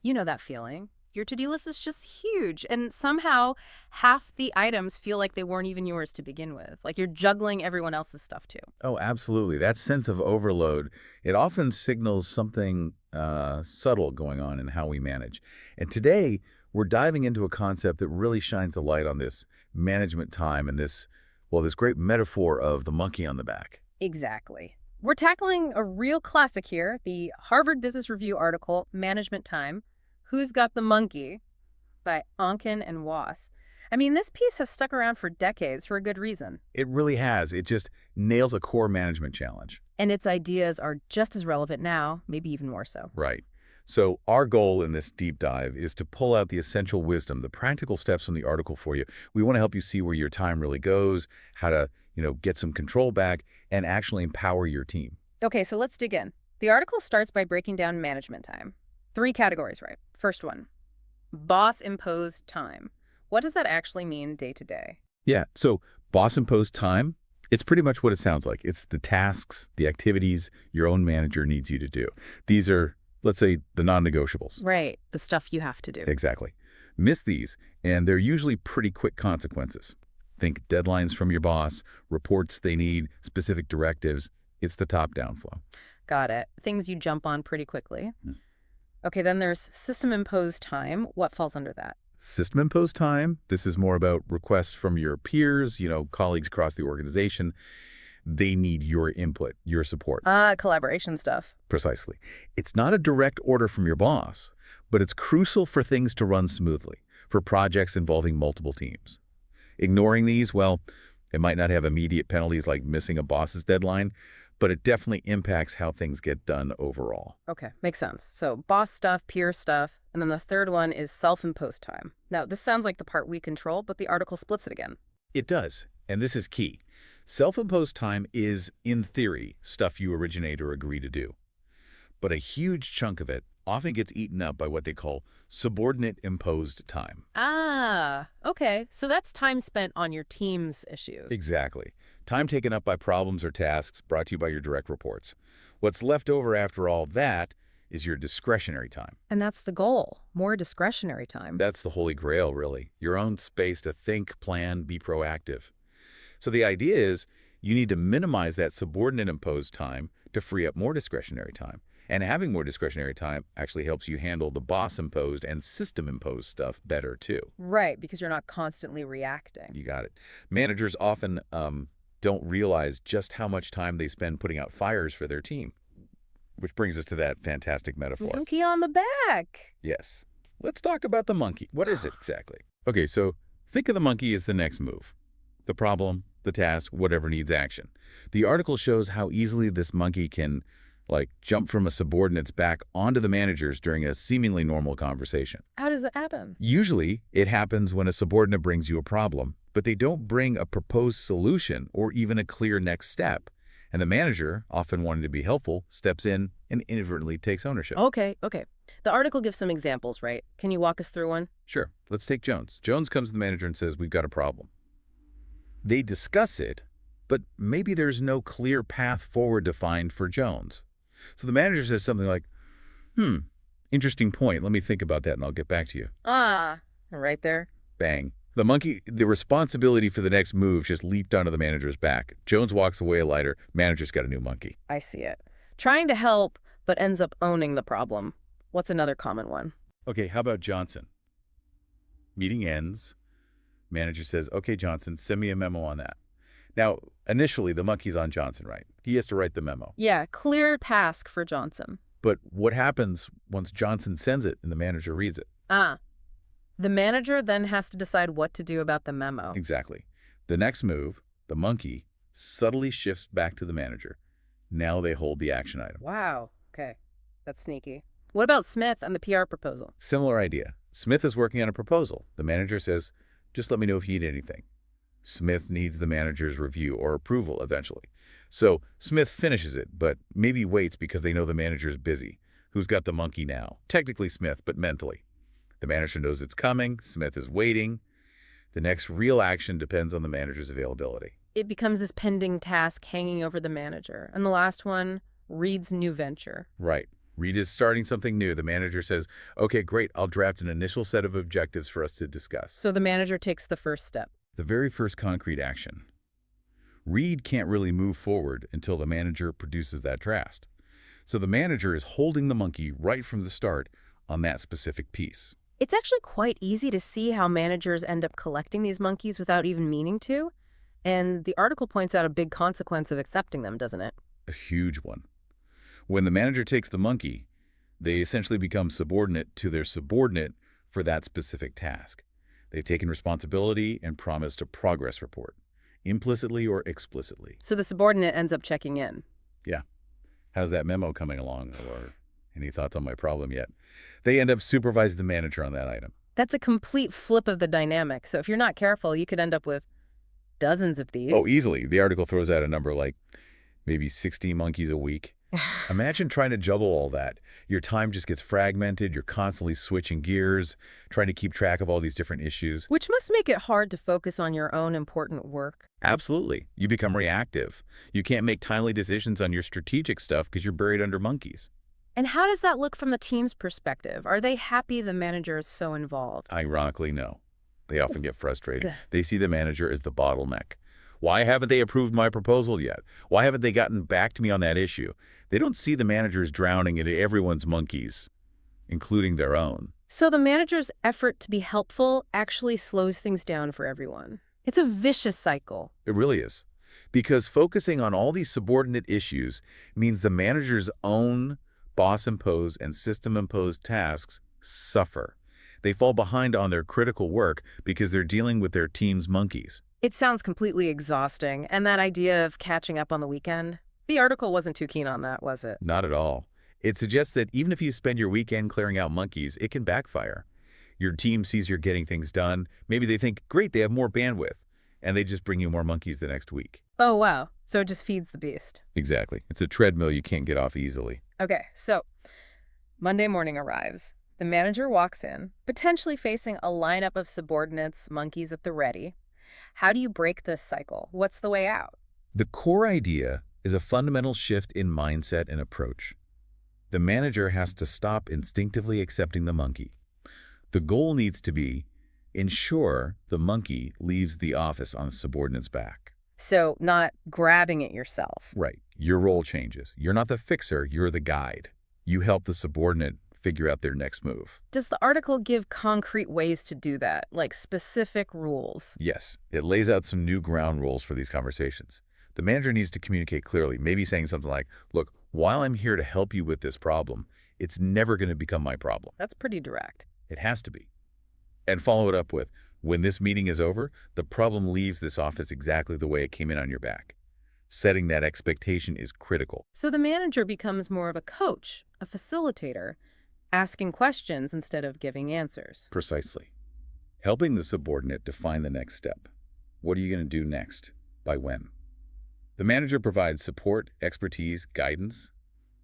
You know that feeling. Your to-do list is just huge, and somehow half the items feel like they weren't even yours to begin with. Like you're juggling everyone else's stuff too. Oh, absolutely. That sense of overload, it often signals something subtle going on in how we manage. And today, we're diving into a concept that really shines a light on this management time and this great metaphor of the monkey on the back. Exactly. We're tackling a real classic here, the Harvard Business Review article, Management Time, Who's Got the Monkey, by Onken and Wass. I mean, this piece has stuck around for decades for a good reason. It really has. It just nails a core management challenge. And its ideas are just as relevant now, maybe even more so. Right. So our goal in this deep dive is to pull out the essential wisdom, the practical steps in the article for you. We want to help you see where your time really goes, how to, get some control back and actually empower your team. Okay, so let's dig in. The article starts by breaking down management time. 3 categories, right? First one, boss-imposed time. What does that actually mean day to day? Yeah. So boss-imposed time, it's pretty much what it sounds like. It's the tasks, the activities your own manager needs you to do. These are, let's say, the non-negotiables. Right, the stuff you have to do. Exactly. Miss these, and they're usually pretty quick consequences. Think deadlines from your boss, reports they need, specific directives. It's the top-down flow. Got it. Things you jump on pretty quickly. Mm. Okay, then there's system-imposed time. What falls under that? System-imposed time, this is more about requests from your peers, colleagues across the organization. They need your input, your support. Collaboration stuff. Precisely. It's not a direct order from your boss, but it's crucial for things to run smoothly, for projects involving multiple teams. Ignoring these, well, it might not have immediate penalties like missing a boss's deadline, but it definitely impacts how things get done overall. Okay, makes sense. So boss stuff, peer stuff, and then the third one is self-imposed time. Now, this sounds like the part we control, but the article splits it again. It does, and this is key. Self-imposed time is, in theory, stuff you originate or agree to do. But a huge chunk of it often gets eaten up by what they call subordinate imposed time. Okay. So that's time spent on your team's issues. Exactly. Time taken up by problems or tasks brought to you by your direct reports. What's left over after all that is your discretionary time. And that's the goal, more discretionary time. That's the holy grail, really. Your own space to think, plan, be proactive. So the idea is you need to minimize that subordinate imposed time to free up more discretionary time. And having more discretionary time actually helps you handle the boss-imposed and system-imposed stuff better, too. Right, because you're not constantly reacting. You got it. Managers often don't realize just how much time they spend putting out fires for their team, which brings us to that fantastic metaphor. Monkey on the back. Yes. Let's talk about the monkey. What is it exactly? Okay, so think of the monkey as the next move. The problem, the task, whatever needs action. The article shows how easily this monkey can jump from a subordinate's back onto the managers during a seemingly normal conversation. How does it happen? Usually, it happens when a subordinate brings you a problem, but they don't bring a proposed solution or even a clear next step. And the manager, often wanting to be helpful, steps in and inadvertently takes ownership. Okay. The article gives some examples, right? Can you walk us through one? Sure. Let's take Jones. Jones comes to the manager and says, "We've got a problem." They discuss it, but maybe there's no clear path forward defined for Jones. So the manager says something like, interesting point. Let me think about that and I'll get back to you. Right there. Bang. The responsibility for the next move just leaped onto the manager's back. Jones walks away lighter. Manager's got a new monkey. I see it. Trying to help, but ends up owning the problem. What's another common one? Okay, how about Johnson? Meeting ends. Manager says, "Okay, Johnson, send me a memo on that." Now, initially, the monkey's on Johnson, right? He has to write the memo. Yeah, clear task for Johnson. But what happens once Johnson sends it and the manager reads it? The manager then has to decide what to do about the memo. Exactly. The next move, the monkey, subtly shifts back to the manager. Now they hold the action item. Wow. Okay. That's sneaky. What about Smith and the PR proposal? Similar idea. Smith is working on a proposal. The manager says, "Just let me know if you need anything." Smith needs the manager's review or approval eventually. So Smith finishes it, but maybe waits because they know the manager's busy. Who's got the monkey now? Technically Smith, but mentally. The manager knows it's coming. Smith is waiting. The next real action depends on the manager's availability. It becomes this pending task hanging over the manager. And the last one, Reed's new venture. Right. Reed is starting something new. The manager says, okay, great, I'll draft an initial set of objectives for us to discuss. So the manager takes the first step. The very first concrete action. Reed can't really move forward until the manager produces that draft. So the manager is holding the monkey right from the start on that specific piece. It's actually quite easy to see how managers end up collecting these monkeys without even meaning to. And the article points out a big consequence of accepting them, doesn't it? A huge one. When the manager takes the monkey, they essentially become subordinate to their subordinate for that specific task. They've taken responsibility and promised a progress report, implicitly or explicitly. So the subordinate ends up checking in. Yeah. How's that memo coming along? Or any thoughts on my problem yet? They end up supervising the manager on that item. That's a complete flip of the dynamic. So if you're not careful, you could end up with dozens of these. Oh, easily. The article throws out a number like maybe 60 monkeys a week. Imagine trying to juggle all that. Your time just gets fragmented. You're constantly switching gears, trying to keep track of all these different issues. Which must make it hard to focus on your own important work. Absolutely. You become reactive. You can't make timely decisions on your strategic stuff because you're buried under monkeys. And how does that look from the team's perspective? Are they happy the manager is so involved? Ironically, no. They often get frustrated. They see the manager as the bottleneck. Why haven't they approved my proposal yet? Why haven't they gotten back to me on that issue? They don't see the managers drowning into everyone's monkeys, including their own. So the manager's effort to be helpful actually slows things down for everyone. It's a vicious cycle. It really is. Because focusing on all these subordinate issues means the manager's own boss-imposed and system-imposed tasks suffer. They fall behind on their critical work because they're dealing with their team's monkeys. It sounds completely exhausting. And that idea of catching up on the weekend? The article wasn't too keen on that, was it? Not at all. It suggests that even if you spend your weekend clearing out monkeys, it can backfire. Your team sees you're getting things done. Maybe they think, great, they have more bandwidth. And they just bring you more monkeys the next week. Oh, wow. So it just feeds the beast. Exactly. It's a treadmill you can't get off easily. Okay, so Monday morning arrives. The manager walks in, potentially facing a lineup of subordinates, monkeys at the ready. How do you break this cycle? What's the way out? The core idea is a fundamental shift in mindset and approach. The manager has to stop instinctively accepting the monkey. The goal needs to be ensure the monkey leaves the office on the subordinate's back. So not grabbing it yourself. Right. Your role changes. You're not the fixer, you're the guide. You help the subordinate figure out their next move. Does the article give concrete ways to do that, like specific rules? Yes. It lays out some new ground rules for these conversations. The manager needs to communicate clearly, maybe saying something like, look, while I'm here to help you with this problem, it's never going to become my problem. That's pretty direct. It has to be. And follow it up with, when this meeting is over, the problem leaves this office exactly the way it came in on your back. Setting that expectation is critical. So the manager becomes more of a coach, a facilitator, asking questions instead of giving answers. Precisely. Helping the subordinate define the next step. What are you going to do next? By when? The manager provides support, expertise, guidance,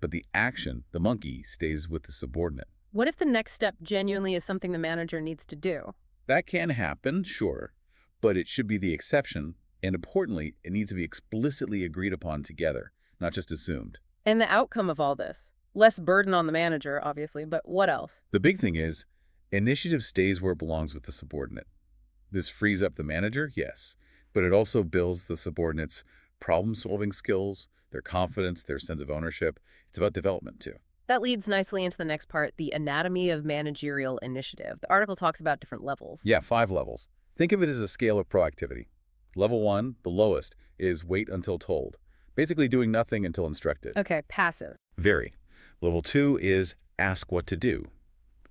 but the action, the monkey, stays with the subordinate. What if the next step genuinely is something the manager needs to do? That can happen, sure, but it should be the exception, and importantly, it needs to be explicitly agreed upon together, not just assumed. And the outcome of all this? Less burden on the manager, obviously, but what else? The big thing is, initiative stays where it belongs with the subordinate. This frees up the manager, yes, but it also builds the subordinate's problem-solving skills, their confidence, their sense of ownership. It's about development, too. That leads nicely into the next part, the anatomy of managerial initiative. The article talks about different levels. Yeah, 5 levels. Think of it as a scale of proactivity. Level 1, the lowest, is wait until told. Basically doing nothing until instructed. Okay, passive. Very. Level 2 is ask what to do.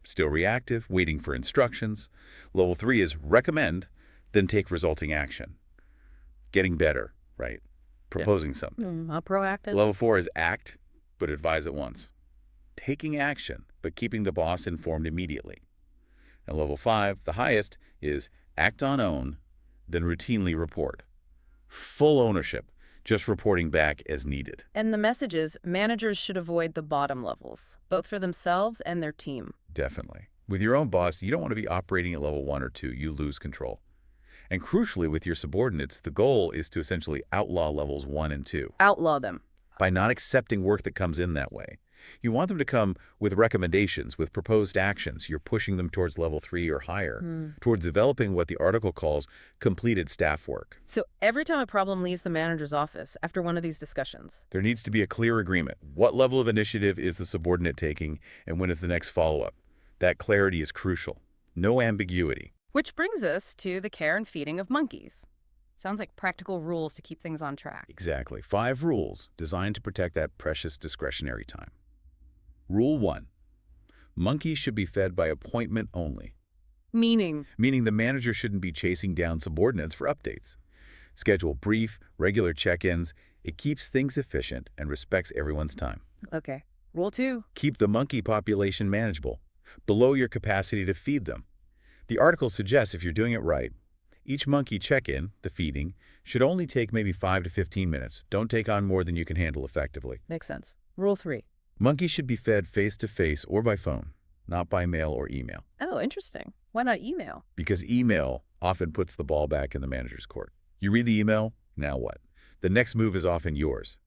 Still reactive, waiting for instructions. Level 3 is recommend, then take resulting action. Getting better, right? Proposing something. Proactive. Level 4 is act, but advise at once. Taking action, but keeping the boss informed immediately. And level 5, the highest, is act on own, then routinely report. Full ownership, just reporting back as needed. And the message is managers should avoid the bottom levels, both for themselves and their team. Definitely. With your own boss, you don't want to be operating at level 1 or 2. You lose control. And crucially, with your subordinates, the goal is to essentially outlaw levels 1 and 2. Outlaw them. By not accepting work that comes in that way. You want them to come with recommendations, with proposed actions. You're pushing them towards level 3 or higher, towards developing what the article calls completed staff work. So every time a problem leaves the manager's office after one of these discussions, There needs to be a clear agreement. What level of initiative is the subordinate taking, and when is the next follow-up? That clarity is crucial. No ambiguity. which brings us to the care and feeding of monkeys. Sounds like practical rules to keep things on track. Exactly. 5 rules designed to protect that precious discretionary time. Rule 1. Monkeys should be fed by appointment only, Meaning, meaning the manager shouldn't be chasing down subordinates for updates. Schedule brief, regular check-ins. It keeps things efficient and respects everyone's time. okay. Rule 2. Keep the monkey population manageable, below your capacity to feed them. The article suggests if you're doing it right, each monkey check-in, the feeding, should only take maybe 5 to 15 minutes. Don't take on more than you can handle effectively. Makes sense. Rule 3. Monkeys should be fed face-to-face or by phone, not by mail or email, Oh, interesting. Why not email? because email often puts the ball back in the manager's court. You read the email, now what? The next move is often yours.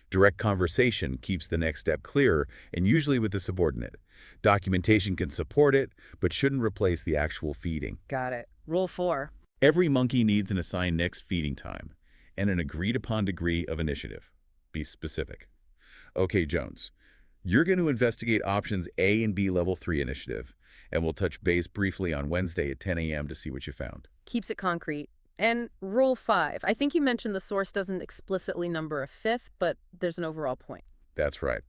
Direct conversation keeps the next step clearer, and usually with the subordinate. Documentation can support it, but shouldn't replace the actual feeding. Got it. Rule 4. Every monkey needs an assigned next feeding time and an agreed-upon degree of initiative. Be specific. Okay, Jones, you're going to investigate options A and B level 3 initiative, and we'll touch base briefly on Wednesday at 10 a.m. to see what you found. Keeps it concrete. And rule 5. I think you mentioned the source doesn't explicitly number a fifth, but there's an overall point. That's right.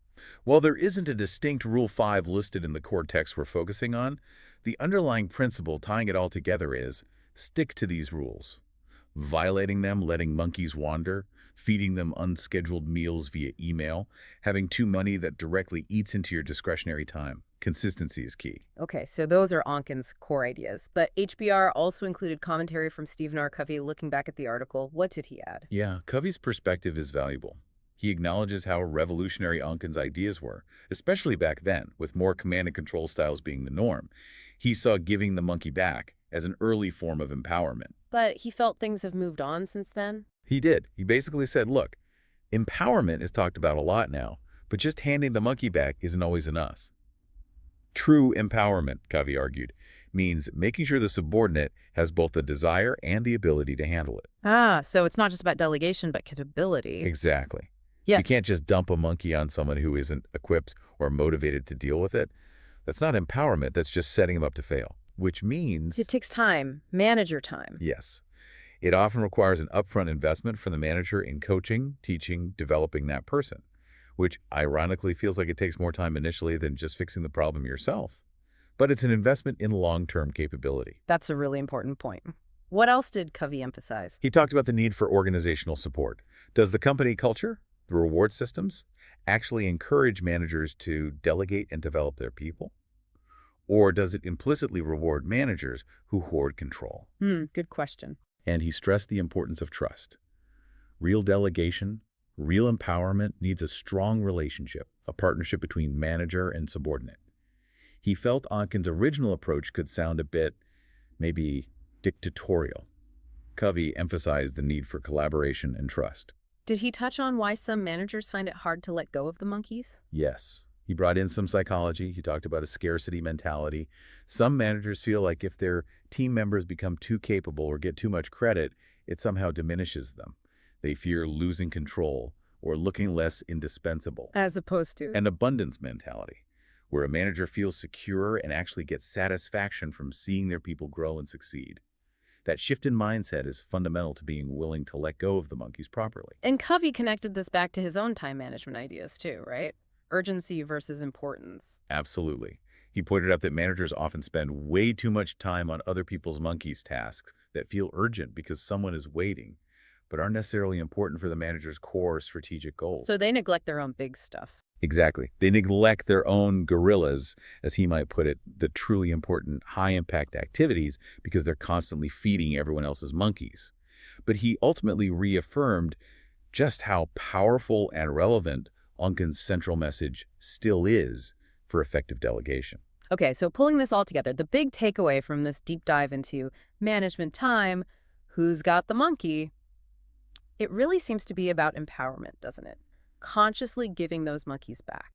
While there isn't a distinct Rule 5 listed in the core text we're focusing on, the underlying principle tying it all together is stick to these rules. Violating them, letting monkeys wander, feeding them unscheduled meals via email, having too money that directly eats into your discretionary time. Consistency is key. Okay, so those are Onken's core ideas. But HBR also included commentary from Stephen R. Covey looking back at the article. What did he add? Yeah, Covey's perspective is valuable. He acknowledges how revolutionary Onken's ideas were, especially back then, with more command and control styles being the norm. He saw giving the monkey back as an early form of empowerment. But he felt things have moved on since then? He did. He basically said, look, empowerment is talked about a lot now, but just handing the monkey back isn't always enough. True empowerment, Covey argued, means making sure the subordinate has both the desire and the ability to handle it. Ah, so it's not just about delegation, but capability. Exactly. Yeah. You can't just dump a monkey on someone who isn't equipped or motivated to deal with it. That's not empowerment. That's just setting him up to fail, which means... It takes time, manager time. Yes. It often requires an upfront investment from the manager in coaching, teaching, developing that person, which ironically feels like it takes more time initially than just fixing the problem yourself. But it's an investment in long-term capability. That's a really important point. What else did Covey emphasize? He talked about the need for organizational support. Does the company culture, the reward systems, actually encourage managers to delegate and develop their people? Or does it implicitly reward managers who hoard control? Good question. And he stressed the importance of trust. Real delegation, real empowerment needs a strong relationship, a partnership between manager and subordinate. He felt Onken's original approach could sound a bit, maybe, dictatorial. Covey emphasized the need for collaboration and trust. Did he touch on why some managers find it hard to let go of the monkeys? Yes. He brought in some psychology. He talked about a scarcity mentality. Some managers feel like if their team members become too capable or get too much credit, it somehow diminishes them. They fear losing control or looking less indispensable. As opposed to? An abundance mentality, where a manager feels secure and actually gets satisfaction from seeing their people grow and succeed. That shift in mindset is fundamental to being willing to let go of the monkeys properly. And Covey connected this back to his own time management ideas too, right? Urgency versus importance. Absolutely. He pointed out that managers often spend way too much time on other people's monkeys' tasks that feel urgent because someone is waiting, but aren't necessarily important for the manager's core strategic goals. So they neglect their own big stuff. Exactly. They neglect their own gorillas, as he might put it, the truly important high-impact activities because they're constantly feeding everyone else's monkeys. But he ultimately reaffirmed just how powerful and relevant Onken's central message still is for effective delegation. Okay, so pulling this all together, the big takeaway from this deep dive into management time, who's got the monkey, it really seems to be about empowerment, doesn't it? Consciously giving those monkeys back.